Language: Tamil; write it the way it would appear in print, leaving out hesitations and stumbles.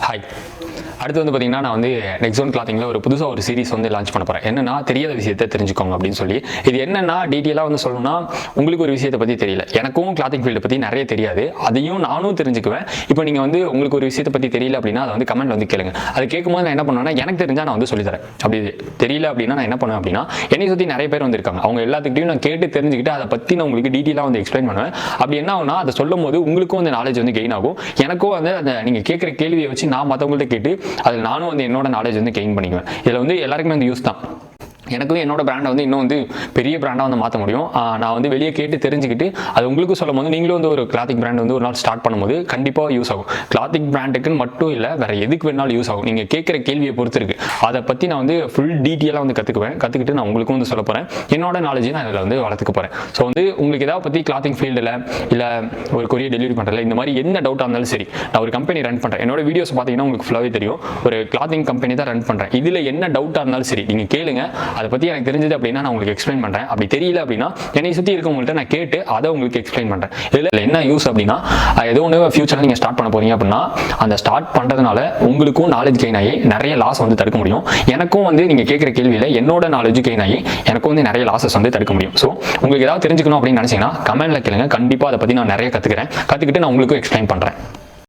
ஹாய். அடுத்து வந்து பார்த்தீங்கன்னா நான் வந்து நெக்ஸோன் கிளாத்திங்கில் ஒரு புதுசாக ஒரு சீரிஸ் வந்து லான்ச் பண்ண போகிறேன். என்னன்னா தெரியாத விஷயத்தை தெரிஞ்சுக்கோங்க அப்படின்னு சொல்லி. இது என்னன்னா டீட்டெயிலாக வந்து சொல்லணும்னா உங்களுக்கு ஒரு விஷயத்தை பற்றி தெரியல, எனக்கும் கிளாத்திங் ஃபீல்டை பற்றி நிறைய தெரியாது, அதையும் நானும் தெரிஞ்சுக்குவேன். இப்போ நீங்கள் வந்து உங்களுக்கு ஒரு விஷயத்தை பற்றி தெரியல அப்படின்னா அதை வந்து கமெண்ட் வந்து கேளுங்க. அது கேட்கும்போது நான் என்ன பண்ணுவேன்னா எனக்கு தெரிஞ்சால் நான் வந்து சொல்லித்தரேன். அப்படி தெரியல அப்படின்னா நான் என்ன பண்ணுவேன் அப்படின்னா என்னை சுற்றி நிறைய பேர் வந்திருக்காங்க, அவங்க எல்லாத்துக்கிட்டையும் நான் கேட்டு தெரிஞ்சுக்கிட்டு அதை பற்றி நான் உங்களுக்கு டீட்டெயிலாக வந்து எக்ஸ்பிளைன் பண்ணுவேன். அப்படி என்ன ஆகுனா அதை சொல்லும் போது உங்களுக்கும் அந்த நாலேஜ் வந்து கெயின் ஆகும், எனக்கும் வந்து அந்த நீங்கள் கேட்குற கேள்வியை வச்சு நான் மற்றவங்கள்ட்ட கேட்டு அதில் நானும் வந்து என்னோட நாலேஜ் வந்து கெயின் பண்ணிக்குவேன். இதில் வந்து எல்லாருக்குமே வந்து யூஸ் தான். எனக்கும் என்னோட பிராண்டை வந்து இன்னும் வந்து பெரிய பிராண்டாக வந்து மாற்ற முடியும். நான் வந்து வெளியே கேட்டு தெரிஞ்சுக்கிட்டு அது உங்களுக்கு சொல்லும் போது நீங்களும் வந்து ஒரு கிளாத்திக் பிராண்ட் வந்து ஒரு நாள் ஸ்டார்ட் பண்ணும்போது கண்டிப்பாக யூஸ் ஆகும். கிளாத்திக் பிராண்டுக்குன்னு மட்டும் இல்லை, வேறு எதுக்கு வேணாலும் யூஸ் ஆகும். நீங்கள் கேட்குற கேள்வியை பொறுத்து இருக்குது. அதை பற்றி நான் வந்து ஃபுல் டீட்டெயிலாக வந்து கற்றுக்கிட்டு நான் உங்களுக்கும் வந்து சொல்ல போகிறேன். என்னோட நாலேஜை நான் இதில் வந்து வளர்த்துக்க போகிறேன். ஸோ வந்து உங்களுக்கு ஏதாவது பற்றி கிளாத்திங் ஃபீல்டில் இல்லை ஒரு கொரியர் டெலிவரி பண்ணுறதுல இந்த மாதிரி என்ன டவுட்டாக இருந்தாலும் சரி, நான் ஒரு கம்பெனி ரன் பண்ணுறேன். என்னோட வீடியோஸ் பார்த்தீங்கன்னா உங்களுக்கு ஃபுல்லாகவே தெரியும், ஒரு கிளாத்திங் கம்பெனி தான் ரன் பண்ணுறேன். இதில் என்ன டவுட்டாக இருந்தாலும் சரி நீங்கள் கேளுங்க, அதை பற்றி எனக்கு தெரிஞ்சது அப்படின்னா நான் உங்களுக்கு எக்ஸ்பிளைன் பண்றேன். அப்படி தெரியல அப்படின்னா என்னை சுற்றி இருக்கவங்கள்ட்ட நான் கேட்டு அதை உங்களுக்கு எக்ஸ்பிளைன் பண்றேன். இதில் என்ன யூஸ் அப்படின்னா ஏதோ ஒன்று ஃபியூச்சரில் நீங்கள் ஸ்டார்ட் பண்ண போறீங்க அப்படின்னா அந்த ஸ்டார்ட் பண்றதுனால உங்களுக்கும் நாலேஜ் கெயின் ஆகி நிறைய லாஸ் வந்து தடுக்க முடியும். எனக்கும் வந்து நீங்கள் கேட்குற கேள்வியில் என்னோட நாலேஜ் கெயின் ஆகி எனக்கும் வந்து நிறைய லாஸஸ் வந்து தடுக்க முடியும். ஸோ உங்களுக்கு ஏதாவது தெரிஞ்சுக்கணும் அப்படின்னு நினைச்சீங்கன்னா கமெண்ட்ல கேளுங்க, கண்டிப்பாக அதை பற்றி நான் நிறைய கற்றுக்கிட்டு நான் உங்களுக்கு எக்ஸ்பிளைன் பண்றேன்.